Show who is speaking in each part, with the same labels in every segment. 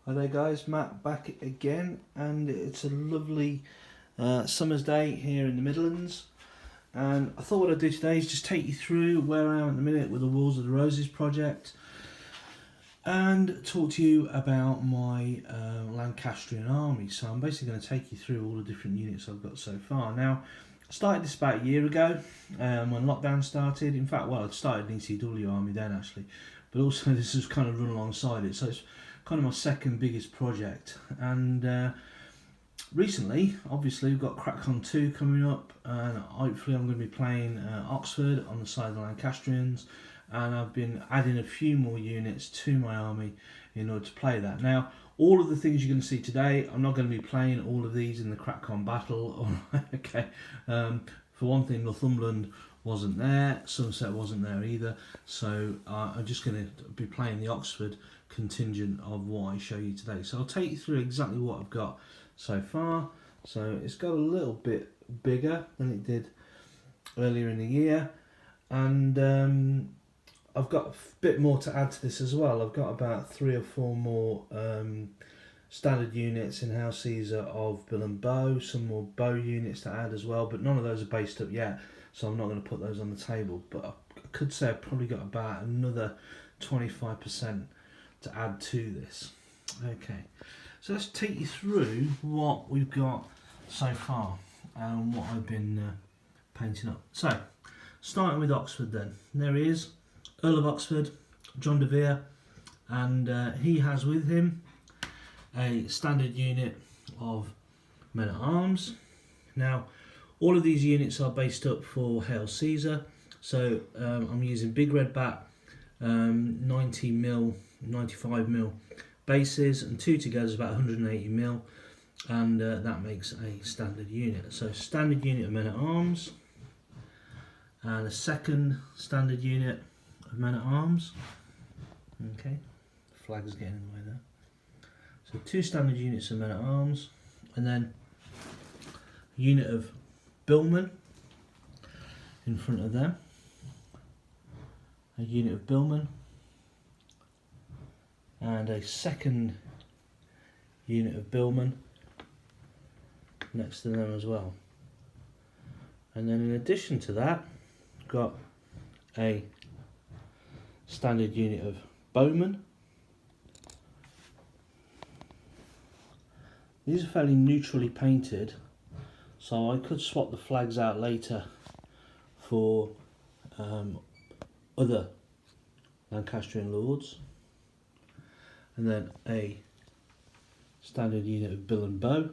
Speaker 1: Hi there guys, Matt back again, and it's a lovely summer's day here in the Midlands, and I thought what I'd do today is just take you through where I am at the minute with the Walls of the Roses project and talk to you about my Lancastrian Army. So I'm basically going to take you through all the different units I've got so far. Now, I started this about a year ago when lockdown started. In fact, well, I'd started an ECW army then actually, but also this has kind of run alongside it. So it's kind of my second biggest project, and recently obviously we've got Crackcon 2 coming up, and hopefully I'm going to be playing Oxford on the side of the Lancastrians, and I've been adding a few more units to my army in order to play that. Now, all of the things you're going to see today, I'm not going to be playing all of these in the Crackcon battle. Okay, for one thing, Northumberland wasn't there, Somerset wasn't there either, so I'm just going to be playing the Oxford contingent of what I show you today. So I'll take you through exactly what I've got so far. So it's got a little bit bigger than it did earlier in the year, and I've got a bit more to add to this as well. I've got about 3 or 4 more standard units in House Caesar of Bill and Bow, some more bow units to add as well, but none of those are based up yet, so I'm not going to put those on the table. But I could say I've probably got about another 25% to add to this. Okay, so let's take you through what we've got so far and what I've been painting up. So, starting with Oxford then. There he is, Earl of Oxford, John de Vere, and he has with him a standard unit of men at arms. Now, all of these units are based up for Hail Caesar, so I'm using big red bat 90mm, 95mm bases, and 2 together is about 180mm, and that makes a standard unit. So standard unit of men at arms, and a second standard unit of men at arms. Okay, the flag's getting in the way there. So 2 standard units of men at arms, and then a unit of billmen in front of them, a unit of billmen, and a second unit of billmen next to them as well. And then in addition to that, got a standard unit of bowmen. These are fairly neutrally painted, so I could swap the flags out later for other Lancastrian lords. And then a standard unit of bill and bow,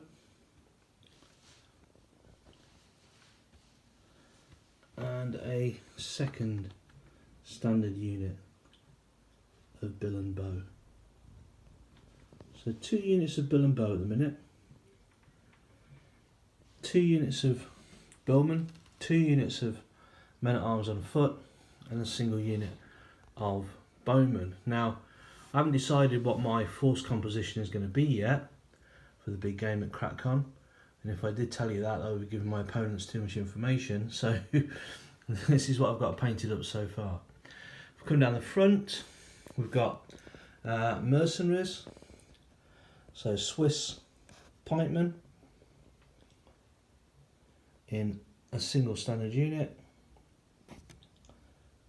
Speaker 1: and a second standard unit of bill and bow. So 2 units of bill and bow at the minute, 2 units of bowmen, 2 units of men at arms on foot, and a single unit of bowmen. Now, I haven't decided what my force composition is going to be yet for the big game at Crackcon, and if I did tell you that, I would be giving my opponents too much information, so this is what I've got painted up so far. If we come down the front, we've got mercenaries, so Swiss pikemen in a single standard unit,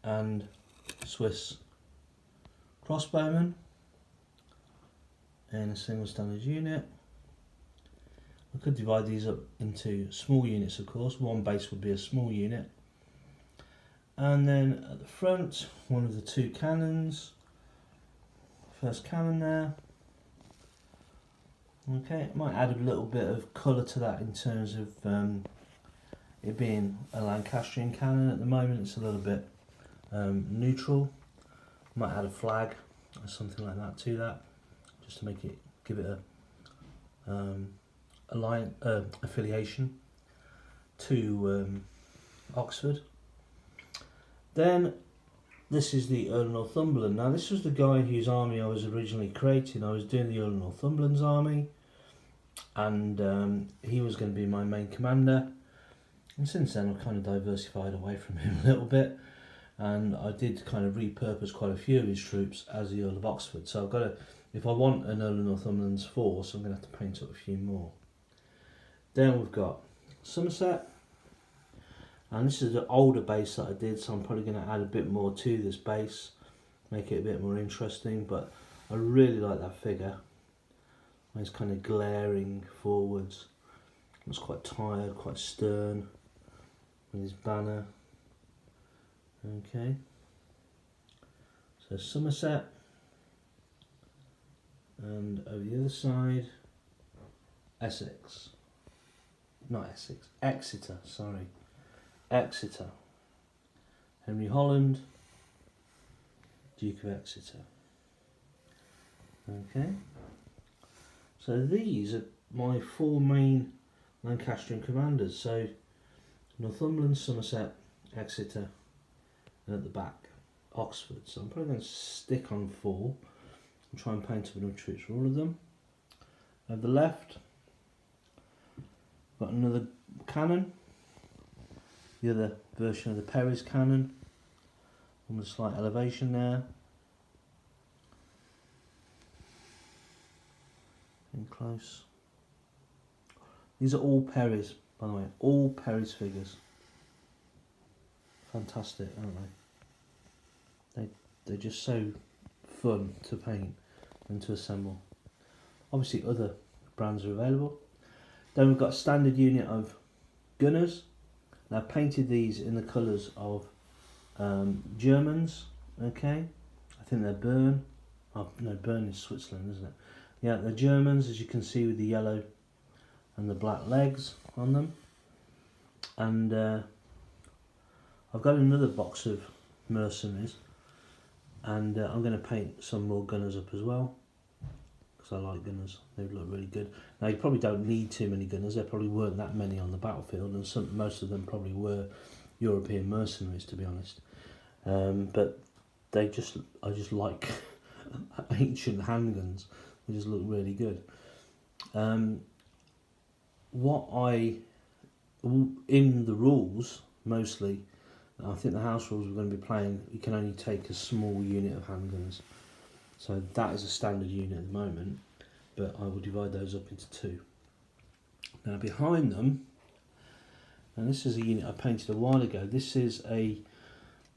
Speaker 1: and Swiss crossbowmen in a single standard unit. I could divide these up into small units, of course. One base would be a small unit. And then at the front, one of the 2 cannons. First cannon there. Okay, might add a little bit of colour to that in terms of it being a Lancastrian cannon. At the moment it's a little bit neutral. Might add a flag or something like that to that, just to make it, give it a affiliation to Oxford. Then this is the Earl of Northumberland. Now, this was the guy whose army I was originally creating. I was doing the Earl of Northumberland's army, and he was going to be my main commander. And since then I've kind of diversified away from him a little bit, and I did kind of repurpose quite a few of his troops as the Earl of Oxford. So I've got if I want an Earl of Northumberland's force, I'm going to have to paint up a few more. Then we've got Somerset, and this is the older base that I did, so I'm probably going to add a bit more to this base, make it a bit more interesting, but I really like that figure. He's kind of glaring forwards. Looks quite tired, quite stern, with his banner. Okay. So Somerset, and over the other side, Essex. Not Essex, Exeter, sorry. Exeter. Henry Holland, Duke of Exeter. Okay. So these are my 4 main Lancastrian commanders. So Northumberland, Somerset, Exeter, and at the back, Oxford. So I'm probably going to stick on 4 and try and paint up enough troops for all of them. At the left, got another cannon, the other version of the Perry's cannon, on the slight elevation there. In close. These are all Perry's, by the way, all Perry's figures. Fantastic, aren't they? They're just so fun to paint and to assemble. Obviously other brands are available. Then we've got a standard unit of gunners. Now I've painted these in the colours of Germans, okay? I think they're Bern. Oh no, Bern is Switzerland, isn't it? Yeah, they're Germans, as you can see, with the yellow and the black legs on them. And I've got another box of mercenaries, and I'm going to paint some more gunners up as well, because I like gunners. They look really good. Now you probably don't need too many gunners. There probably weren't that many on the battlefield, and most of them probably were European mercenaries, to be honest. But I just like ancient handguns. They just look really good. In the rules, mostly, I think the house rules we're going to be playing, you can only take a small unit of handguns. So that is a standard unit at the moment, but I will divide those up into 2. Now behind them, and this is a unit I painted a while ago, this is a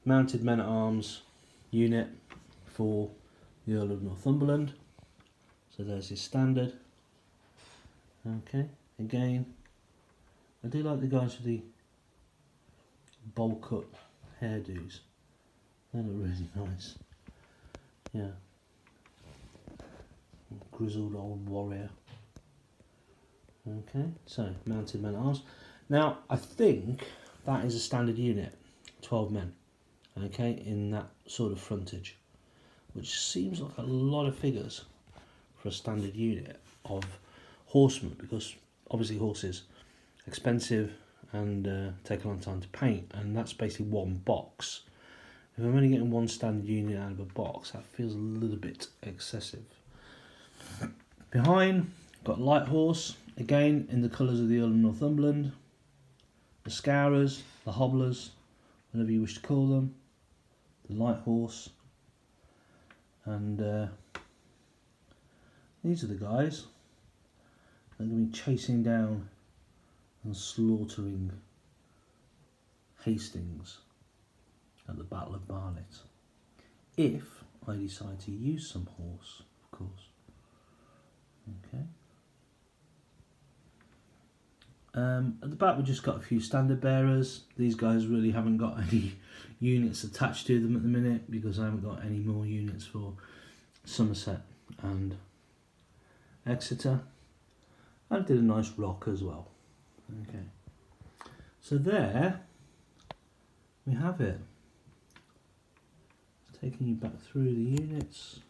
Speaker 1: mounted men-at-arms unit for the Earl of Northumberland. So there's his standard. Okay, again, I do like the guys with the bowl cut hairdos. They look really nice. Yeah. Grizzled old warrior. Okay, so mounted men at arms. Now I think that is a standard unit, 12 men. Okay, in that sort of frontage, which seems like a lot of figures for a standard unit of horsemen, because obviously horses expensive and take a long time to paint, and that's basically one box. If I'm only getting one standard unit out of a box, that feels a little bit excessive. Behind, got light horse, again in the colours of the Earl of Northumberland, the scourers, the hobblers, whatever you wish to call them, the light horse, and these are the guys that are going to be chasing down and slaughtering Hastings at the Battle of Barnet, if I decide to use some horse, of course. Okay. At the back we've just got a few standard bearers. These guys really haven't got any units attached to them at the minute, because I haven't got any more units for Somerset and Exeter. I did a nice rock as well. Okay, so there we have it. Taking you back through the units.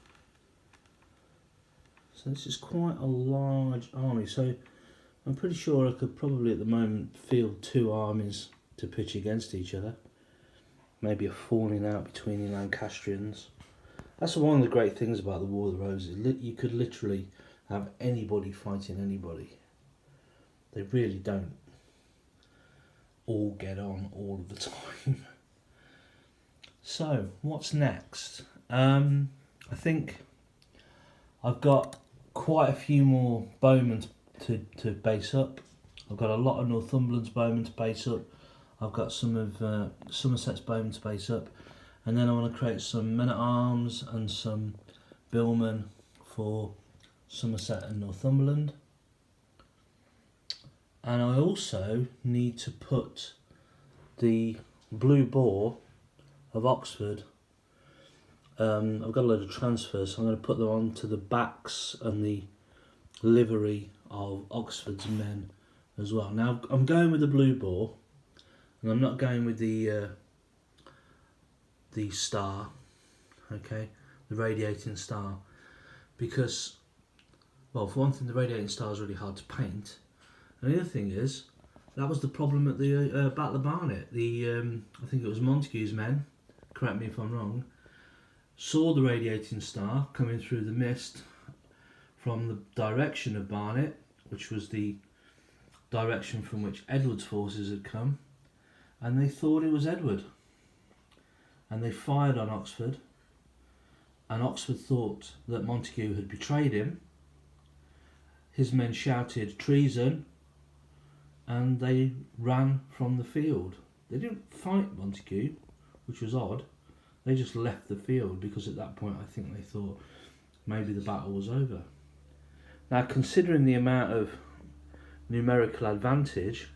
Speaker 1: So this is quite a large army. So I'm pretty sure I could probably at the moment field 2 armies to pitch against each other. Maybe a falling out between the Lancastrians. That's one of the great things about the War of the Roses. You could literally have anybody fighting anybody. They really don't all get on all of the time. So, what's next? I think I've got quite a few more bowmen to base up. I've got a lot of Northumberland's bowmen to base up. I've got some of Somerset's bowmen to base up. And then I want to create some men-at-arms and some billmen for Somerset and Northumberland. And I also need to put the blue boar of Oxford. I've got a load of transfers, so I'm going to put them onto the backs and the livery of Oxford's men as well. Now I'm going with the blue boar, and I'm not going with the star, okay, the radiating star, because, well, for one thing, the radiating star is really hard to paint, and the other thing is that was the problem at the Battle of Barnet. I think it was Montague's men, correct me if I'm wrong, saw the radiating star coming through the mist from the direction of Barnet, which was the direction from which Edward's forces had come, and they thought it was Edward. And they fired on Oxford, and Oxford thought that Montague had betrayed him. His men shouted treason, and they ran from the field. They didn't fight Montague, which was odd. They just left the field because at that point I think they thought maybe the battle was over. Now, considering the amount of numerical advantage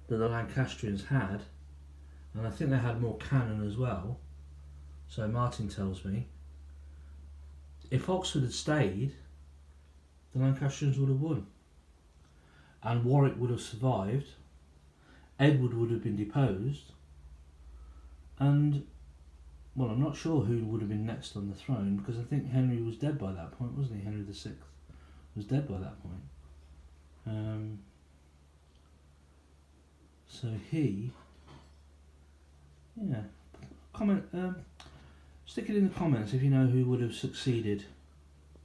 Speaker 1: that the Lancastrians had, and I think they had more cannon as well, so Martin tells me, if Oxford had stayed, the Lancastrians would have won. And Warwick would have survived, Edward would have been deposed, and, well, I'm not sure who would have been next on the throne, because I think Henry was dead by that point, wasn't he? Henry VI was dead by that point. So he... Yeah, comment. Stick it in the comments if you know who would have succeeded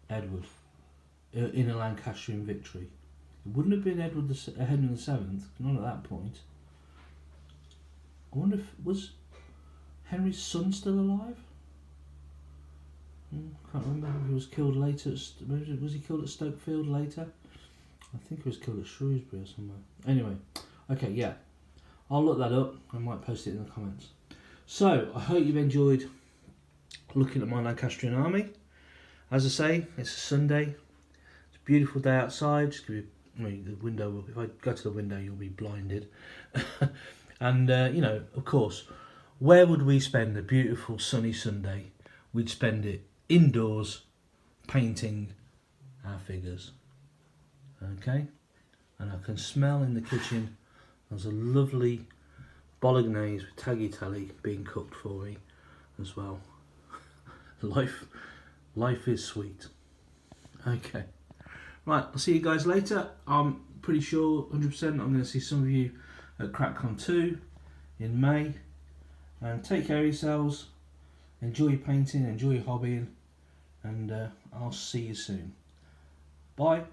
Speaker 1: Edward in a Lancastrian victory. It wouldn't have been Henry VII, not at that point. I wonder if was Henry's son still alive? Can't remember if he was killed later. Was he killed at Stokefield later? I think he was killed at Shrewsbury or somewhere. Anyway, okay, yeah, I'll look that up. I might post it in the comments. So, I hope you've enjoyed looking at my Lancastrian army. As I say, it's a Sunday. It's a beautiful day outside. Just give me the window. If I go to the window, you'll be blinded. And, you know, of course, where would we spend a beautiful sunny Sunday? We'd spend it indoors, painting our figures. Okay? And I can smell in the kitchen, there's a lovely bolognese with tagliatelle being cooked for me as well. Life is sweet. Okay, right, I'll see you guys later. I'm pretty sure 100% I'm going to see some of you at Crackcon 2 in May. And take care of yourselves, enjoy your painting, enjoy your hobbying, and I'll see you soon. Bye.